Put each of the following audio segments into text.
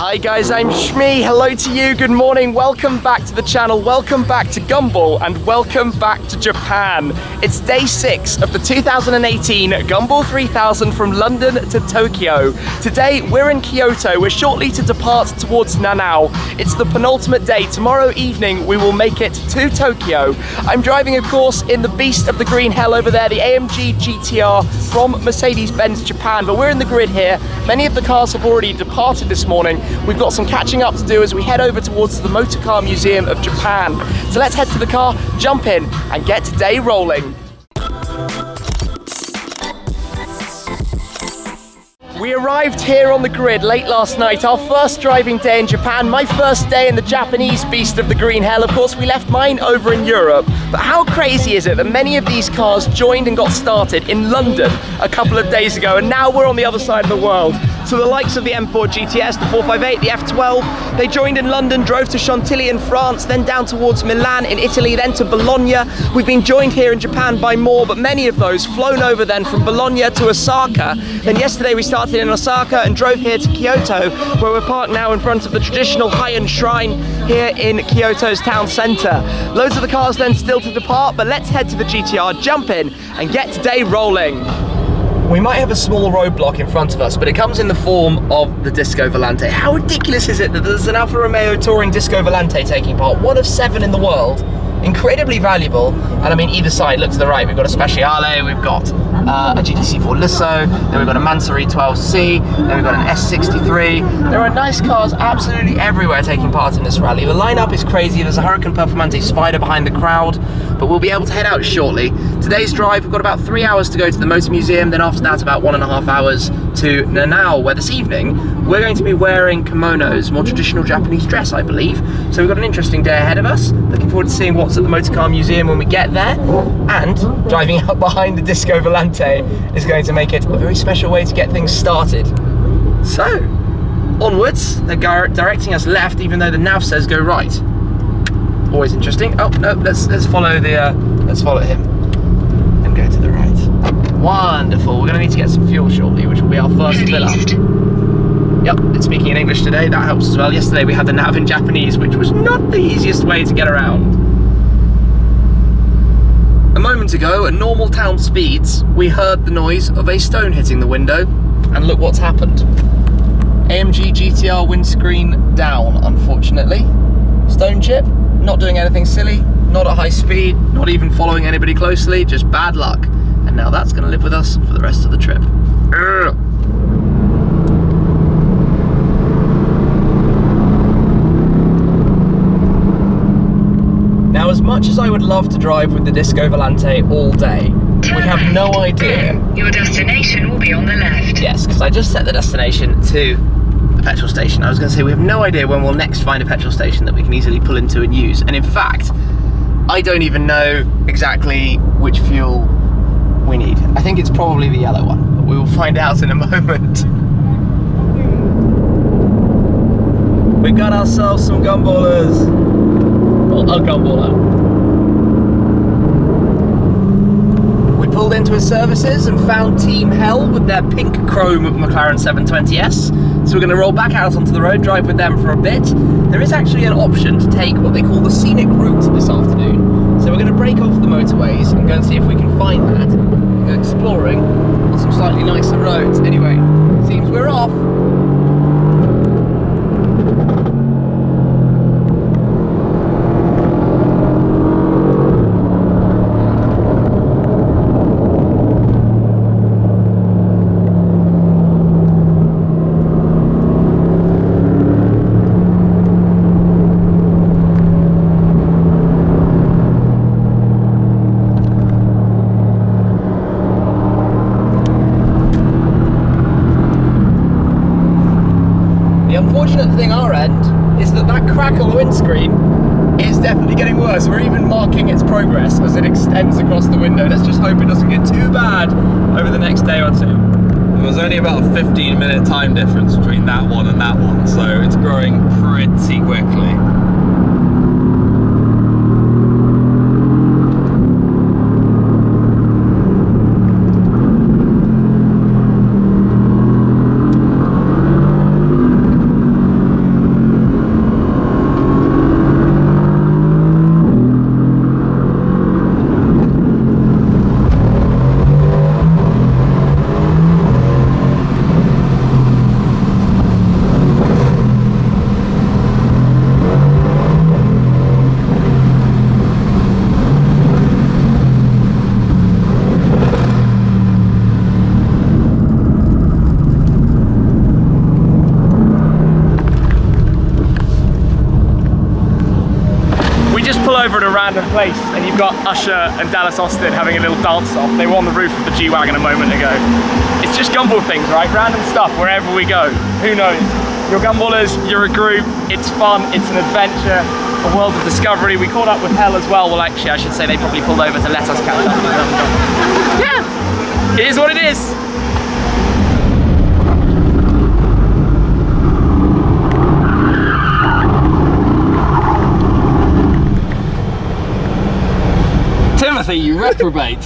Hi guys, I'm Shmi. Hello to you, good morning, welcome back to the channel, welcome back to Gumball, and welcome back to Japan. It's day 6 of the 2018 Gumball 3000 from London to Tokyo. Today we're in Kyoto, we're shortly to depart towards Nanao. It's the penultimate day. Tomorrow evening we will make it to Tokyo. I'm driving, of course, in the beast of the green hell over there, the AMG GTR from Mercedes-Benz Japan, but we're in the grid here. Many of the cars have already departed this morning. We've got some catching up to do as we head over towards the Motorcar Museum of Japan. So let's head to the car, jump in, and get today rolling. We arrived here on the grid late last night, our first driving day in Japan, my first day in the Japanese beast of the green hell. Of course, we left mine over in Europe, but how crazy is it that many of these cars joined and got started in London a couple of days ago, and now we're on the other side of the world. So the likes of the M4 GTS, the 458, the F12, they joined in London, drove to Chantilly in France, then down towards Milan in Italy, then to Bologna. We've been joined here in Japan by more, but many of those flown over then from Bologna to Osaka. Then yesterday we started in Osaka and drove here to Kyoto, where we're parked now in front of the traditional Heian Shrine here in Kyoto's town centre. Loads of the cars then still to depart, but let's head to the GTR, jump in, and get today rolling. We might have a small roadblock in front of us, but it comes in the form of the Disco Volante. How ridiculous is it that there's an Alfa Romeo Touring Disco Volante taking part, one of 7 in the world, incredibly valuable, and I mean either side, look to the right, we've got a Speciale, we've got a GTC4 Lisso, then we've got a Mansory 12C, then we've got an S63. There are nice cars absolutely everywhere taking part in this rally. The lineup is crazy, there's a Huracan Performante Spider behind the crowd, but we'll be able to head out shortly. Today's drive, we've got about 3 hours to go to the Motor Museum, then after that about 1.5 hours to Nanao, where this evening we're going to be wearing kimonos, more traditional Japanese dress, I believe. So we've got an interesting day ahead of us. Looking forward to seeing what's at the Motorcar Museum when we get there, and driving up behind the Disco Volante is going to make it a very special way to get things started. So, onwards. They're directing us left, even though the nav says go right. Always interesting. Oh no, let's follow the let's follow him and go to the right. Wonderful. We're going to need to get some fuel shortly, which will be our first fill up. Yep, it's speaking in English today. That helps as well. Yesterday we had the nav in Japanese, which was not the easiest way to get around. A moment ago, at normal town speeds, we heard the noise of a stone hitting the window, and look what's happened. AMG GTR windscreen down, unfortunately. Stone chip, not doing anything silly, not at high speed, not even following anybody closely, just bad luck. And now that's going to live with us for the rest of the trip. Now, as much as I would love to drive with the Disco Volante all day, we have no idea. Your destination will be on the left. Yes, because I just set the destination to the petrol station. I was going to say we have no idea when we'll next find a petrol station that we can easily pull into and use. And in fact, I don't even know exactly which fuel we need. I think it's probably the yellow one, but we will find out in a moment. We got ourselves some gumballers. Well, a gumballer. We pulled into his services and found Team Hell with their pink chrome McLaren 720S. So we're going to roll back out onto the road, drive with them for a bit. There is actually an option to take what they call the scenic route this afternoon. So we're going to break off the motorways and go and see if we can find that. Go exploring on some slightly nicer roads. Anyway, seems we're off. The unfortunate thing our end is that crack on the windscreen is definitely getting worse. We're even marking its progress as it extends across the window. Let's just hope it doesn't get too bad over the next day or two. There was only about a 15-minute time difference between that one and that one, so it's growing pretty quickly. over at a random place and you've got Usher and Dallas Austin having a little dance off. They were on the roof of the G Wagon a moment ago. It's just Gumball things, right? Random stuff wherever we go. Who knows? You're Gumballers, you're a group, it's fun, it's an adventure, a world of discovery. We caught up with Hell as well. Well, actually, I should say they probably pulled over to let us catch up. Yeah, it is what it is. Timothy, you reprobate.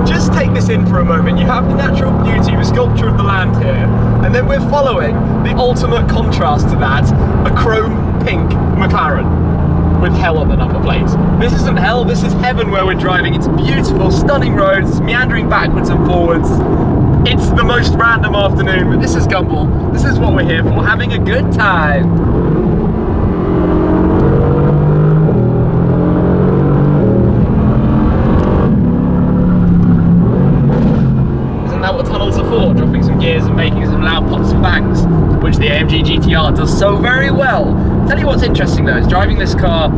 Just take this in for a moment. You have the natural beauty, the sculpture of the land here, and then we're following the ultimate contrast to that, a chrome pink McLaren with Hell on the number plate. This isn't hell, this is heaven where we're driving. It's beautiful, stunning roads, meandering backwards and forwards. It's the most random afternoon, but this is Gumball. This is what we're here for, having a good time. Dropping some gears and making some loud pops and bangs, which the AMG GTR does so very well. Tell you what's interesting though, is driving this car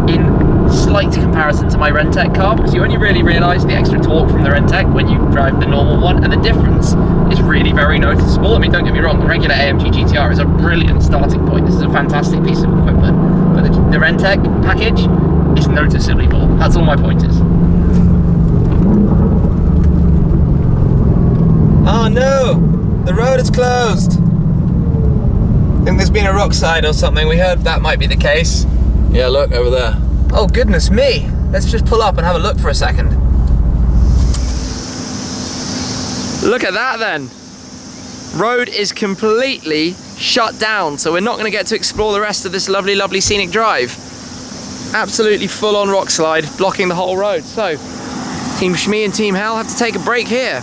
in slight comparison to my Rentec car, because you only really realise the extra torque from the Rentec when you drive the normal one, and the difference is really very noticeable. I mean, don't get me wrong, the regular AMG GTR is a brilliant starting point. This is a fantastic piece of equipment, but the Rentec package is noticeably more. That's all my point is. Oh no! The road is closed! I think there's been a rock slide or something. We heard that might be the case. Yeah, look, over there. Oh, goodness me! Let's just pull up and have a look for a second. Look at that then! Road is completely shut down, so we're not going to get to explore the rest of this lovely, lovely scenic drive. Absolutely full-on rock slide, blocking the whole road. So, Team Shmee and Team Hell have to take a break here.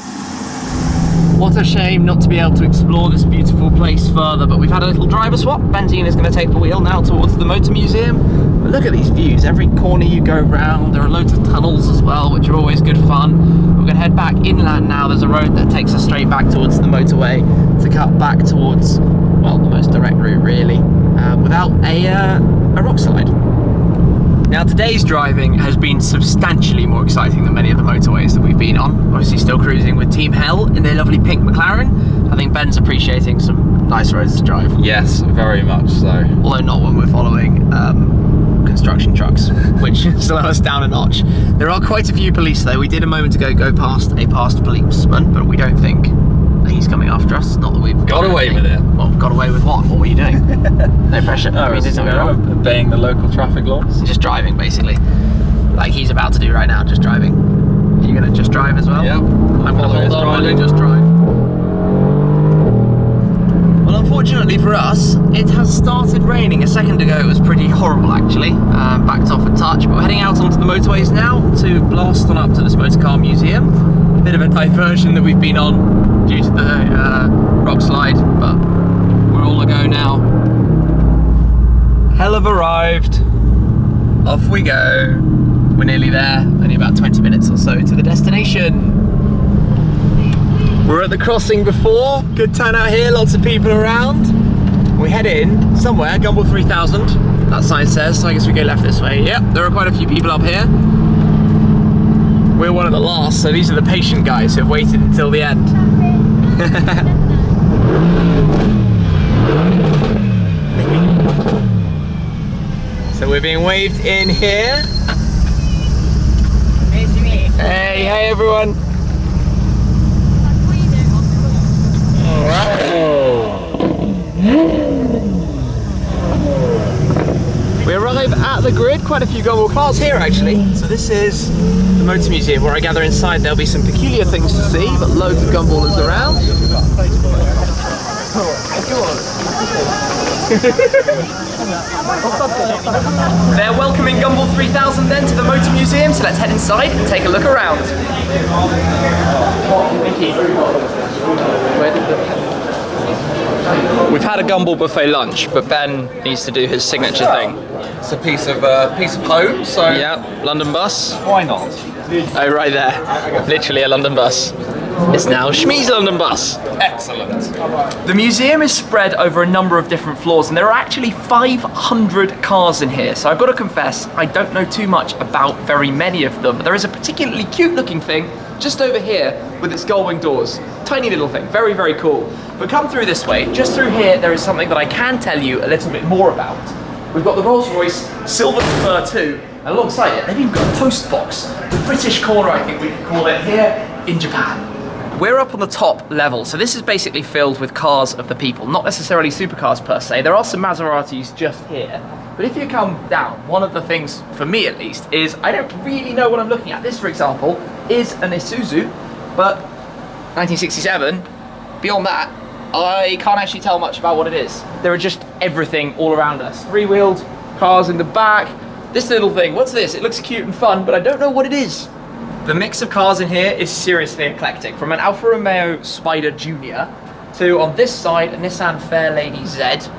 What a shame not to be able to explore this beautiful place further, but we've had a little driver swap. Benzine is going to take the wheel now towards the Motor Museum. But look at these views, every corner you go round, there are loads of tunnels as well, which are always good fun. We're going to head back inland now. There's a road that takes us straight back towards the motorway to cut back towards, well, the most direct route really, without a rock slide. Now today's driving has been substantially more exciting than many of the motorways that we've been on. Obviously still cruising with Team Hell in their lovely pink McLaren. I think Ben's appreciating some nice roads to drive. Yes, very much so. Although not when we're following construction trucks, which slow us down a notch. There are quite a few police though. We did a moment ago go past a past policeman, but we don't think that he's coming after us. Not that we've got away with it. Well, got away with what? What were you doing? No pressure. No, we did something wrong. Obeying the local traffic laws. Just driving, basically. Like he's about to do right now, just driving. Are you going to just drive as well? Yep. I'm going to hold on while you just drive. Well, unfortunately for us, it has started raining. A second ago it was pretty horrible actually. Backed off a touch, but we're heading out onto the motorways now to blast on up to this Motorcar Museum. Bit of a diversion that we've been on due to the rock slide, but we're all a go now. Hell have arrived. Off we go. We're nearly there, only about 20 minutes or so to the destination. We're at the crossing before, good turnout here, lots of people around. We head in somewhere, Gumball 3000, that sign says, so I guess we go left this way. Yep, there are quite a few people up here. We're one of the last, so these are the patient guys who have waited until the end. So we're being waved in here. Nice to meet you. Hey everyone. We arrive at the grid, quite a few Gumball cars here actually. So this is the Motor Museum, where I gather inside there'll be some peculiar things to see, but loads of Gumballers around. They're welcoming Gumball 3000 then to the Motor Museum, so let's head inside and take a look around. We've had a Gumball buffet lunch, but Ben needs to do his signature thing. It's a piece of home, so yeah, London bus. Why not? Oh, right there, literally a London bus. It's now Shmee's London bus. Excellent. The museum is spread over a number of different floors, and there are actually 500 cars in here. So I've got to confess, I don't know too much about very many of them, but there is a particularly cute looking thing just over here with its gull-wing doors. Tiny little thing, very, very cool. But come through this way, just through here, there is something that I can tell you a little bit more about. We've got the Rolls-Royce Silver Fur 2, and alongside it, they've even got a toast box. The British corner, I think we could call it, here in Japan. We're up on the top level, so this is basically filled with cars of the people, not necessarily supercars per se. There are some Maseratis just here, but if you come down, one of the things, for me at least, is I don't really know what I'm looking at. This, for example, is an Isuzu, but 1967. Beyond that, I can't actually tell much about what it is. There are just everything all around us. Three-wheeled cars in the back. This little thing, what's this? It looks cute and fun, but I don't know what it is. The mix of cars in here is seriously eclectic, from an Alfa Romeo Spider Junior to, on this side, a Nissan Fairlady Z,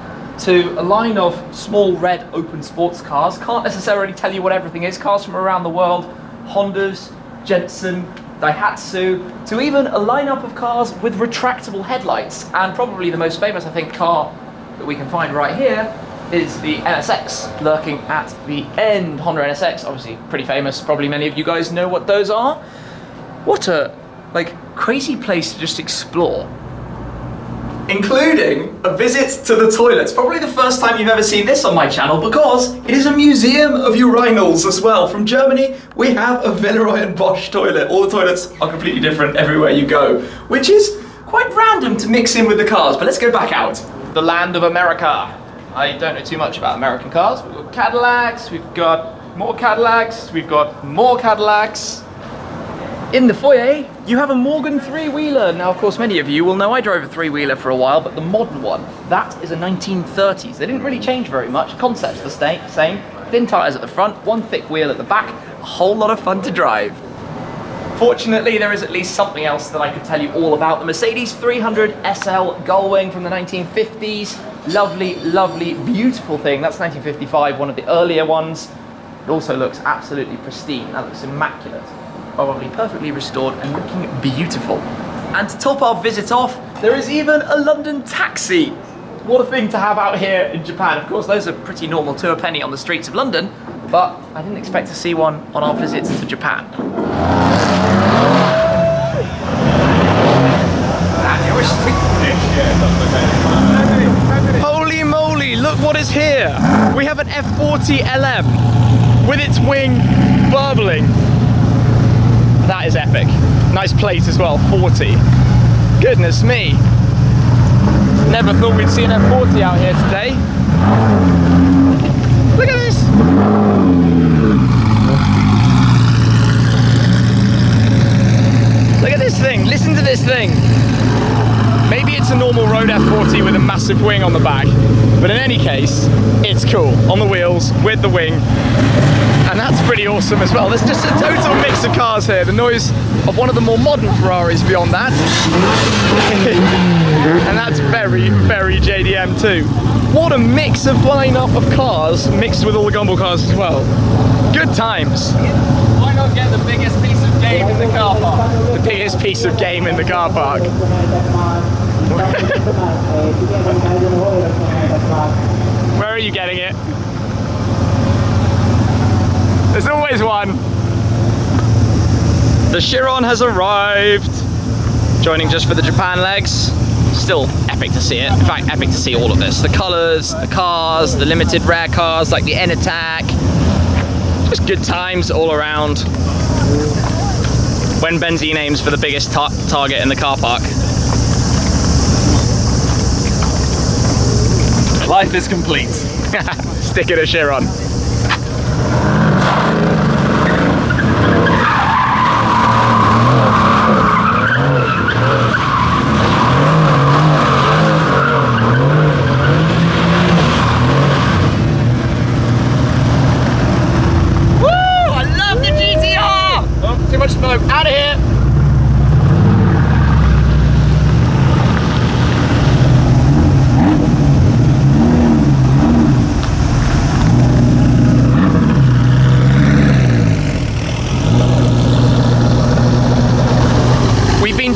to a line of small red open sports cars. Can't necessarily tell you what everything is. Cars from around the world, Hondas, Jensen, Daihatsu, to even a lineup of cars with retractable headlights. And probably the most famous, I think, car that we can find right here is the NSX, lurking at the end. Honda NSX, obviously pretty famous. Probably many of you guys know what those are. What a, crazy place to just explore. Including a visit to the toilets. Probably the first time you've ever seen this on my channel, because it is a museum of urinals as well. From Germany, we have a Villeroy and Bosch toilet. All the toilets are completely different everywhere you go, which is quite random to mix in with the cars. But let's go back out. The land of America. I don't know too much about American cars. We've got Cadillacs, we've got more Cadillacs, we've got more Cadillacs. In the foyer, you have a Morgan three-wheeler. Now, of course, many of you will know I drove a three-wheeler for a while, but the modern one, that is a 1930s. They didn't really change very much. Concept's the same. Thin tires at the front, one thick wheel at the back. A whole lot of fun to drive. Fortunately, there is at least something else that I could tell you all about. The Mercedes 300 SL Gullwing from the 1950s. Lovely, lovely, beautiful thing. That's 1955, one of the earlier ones. It also looks absolutely pristine. That looks immaculate. Probably perfectly restored and looking beautiful. And to top our visit off, there is even a London taxi. What a thing to have out here in Japan. Of course, those are pretty normal to a penny on the streets of London, but I didn't expect to see one on our visits to Japan. Holy moly, look what is here. We have an F40 LM with its wing burbling. That is epic. Nice plate as well, 40. Goodness me. Never thought we'd see an F40 out here today. Look at this. Look at this thing, listen to this thing. Maybe it's a normal road F40 with a massive wing on the back, but in any case, it's cool. On the wheels, with the wing, and that's pretty awesome as well. There's just a total mix of cars here. The noise of one of the more modern Ferraris beyond that. And that's very, very JDM too. What a mix of lineup of cars mixed with all the Gumball cars as well. Good times. Why not get the biggest piece of game in the car park? The biggest piece of game in the car park. Where are you getting it? There's always one. The Chiron has arrived. Joining just for the Japan legs. Still epic to see it. In fact, epic to see all of this. The colours, the cars, the limited rare cars like the N-Attack. Just good times all around. When benzene aims for the biggest target in the car park. Life is complete. Stick it at Chiron. Too much smoke, out of here!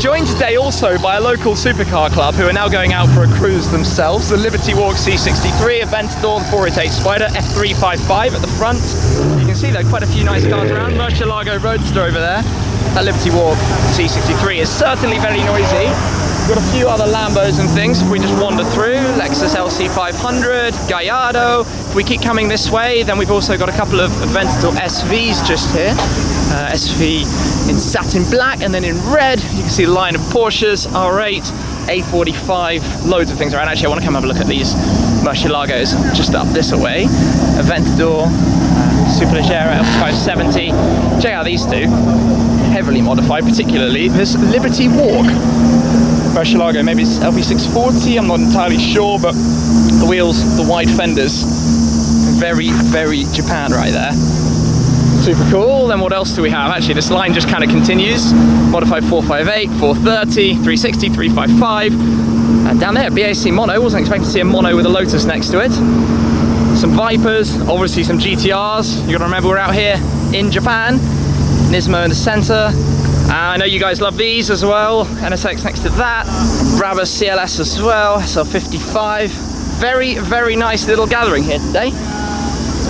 joined today also by a local supercar club who are now going out for a cruise themselves. The Liberty Walk C63, Aventador, the 488 Spider, F355 at the front. You can see there are quite a few nice cars around. Murcielago Roadster over there. That Liberty Walk C63 is certainly very noisy. We've got a few other Lambos and things if we just wander through. Lexus LC500, Gallardo. If we keep coming this way, then we've also got a couple of Aventador SVs just here. SV in satin black and then in red. You can see a line of Porsches, R8, A45, loads of things around. Actually, I want to come have a look at these Murcielagos just up this way. Aventador, Superleggera L570. Check out these two. Heavily modified, particularly this Liberty Walk. Murcielago, maybe it's LP640, I'm not entirely sure, but the wheels, the wide fenders, very, very Japan right there. Super cool. Then what else do we have? Actually, this line just kind of continues. Modified 458, 430, 360, 355. And down there, BAC Mono. Wasn't expecting to see a Mono with a Lotus next to it. Some Vipers, obviously some GTRs. You gotta remember we're out here in Japan. Nismo in the center. I know you guys love these as well. NSX next to that. Brabus CLS as well, SL55. Very, very nice little gathering here today.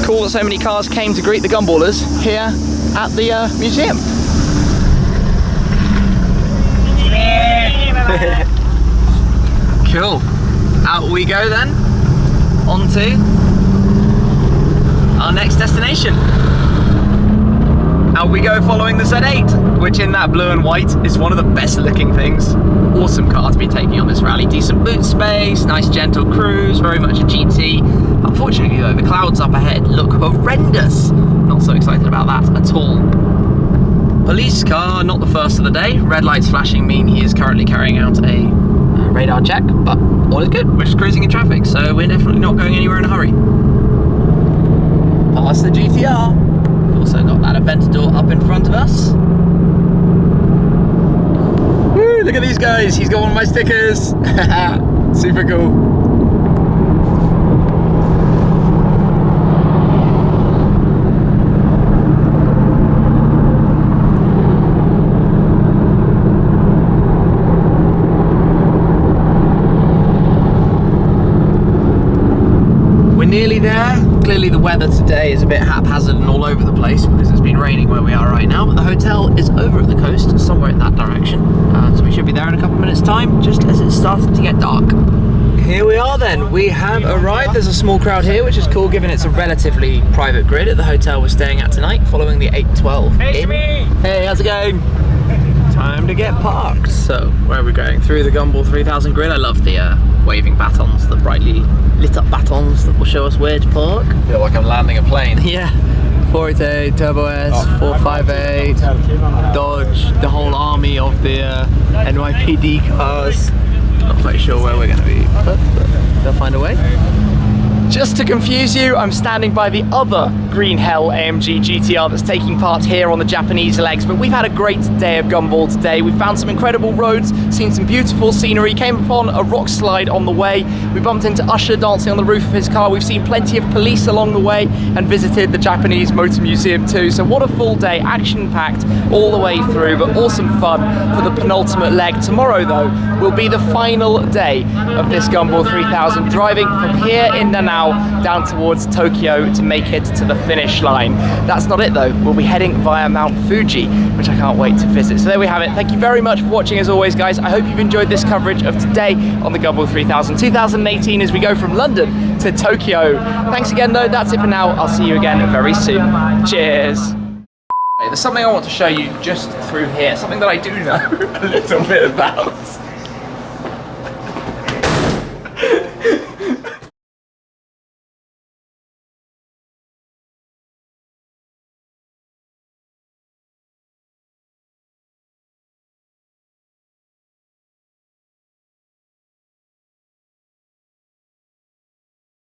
Cool that so many cars came to greet the Gumballers here at the museum. Cool. Out we go then. On to our next destination. Out we go following the Z8, which in that blue and white is one of the best looking things. Awesome car to be taking on this rally. Decent boot space, nice gentle cruise, very much a GT. Unfortunately though, the clouds up ahead look horrendous. Not so excited about that at all. Police car, not the first of the day. Red lights flashing mean he is currently carrying out a radar check, but all is good. We're just cruising in traffic, so we're definitely not going anywhere in a hurry. Past the GTR. Also got that Aventador up in front of us. Woo, look at these guys, he's got one of my stickers. Super cool. Nearly there. Clearly the weather today is a bit haphazard and all over the place because it's been raining where we are right now, but the hotel is over at the coast, somewhere in that direction. So we should be there in a couple of minutes time, just as it's starting to get dark. Here we are then, we have arrived. There's a small crowd here, which is cool given it's a relatively private grid at the hotel we're staying at tonight, following the 812 in. Hey, how's it going? Time to get parked. So, where are we going? Through the Gumball 3000 grid. I love the waving batons, the brightly lit up batons that will show us where to park. I feel like I'm landing a plane. Yeah. 488, Turbo S, 458, Dodge, the whole army of the NYPD cars. Not quite sure where we're going to be, but they'll find a way. Just to confuse you, I'm standing by the other Green Hell AMG GTR that's taking part here on the Japanese legs, but we've had a great day of Gumball today. We found some incredible roads, seen some beautiful scenery, came upon a rock slide on the way. We bumped into Usher dancing on the roof of his car. We've seen plenty of police along the way and visited the Japanese Motor Museum too. So what a full day, action-packed all the way through, but awesome fun for the penultimate leg. Tomorrow though will be the final day of this Gumball 3000, driving from here in Nanao down towards Tokyo to make it to the finish line. That's not it though, we'll be heading via Mount Fuji, which I can't wait to visit. So there we have it. Thank you very much for watching as always guys. I hope you've enjoyed this coverage of today on the Gumball 3000 2018 as we go from London to Tokyo. Thanks again though, that's it for now. I'll see you again very soon. Cheers. There's something I want to show you just through here, something that I do know a little bit about.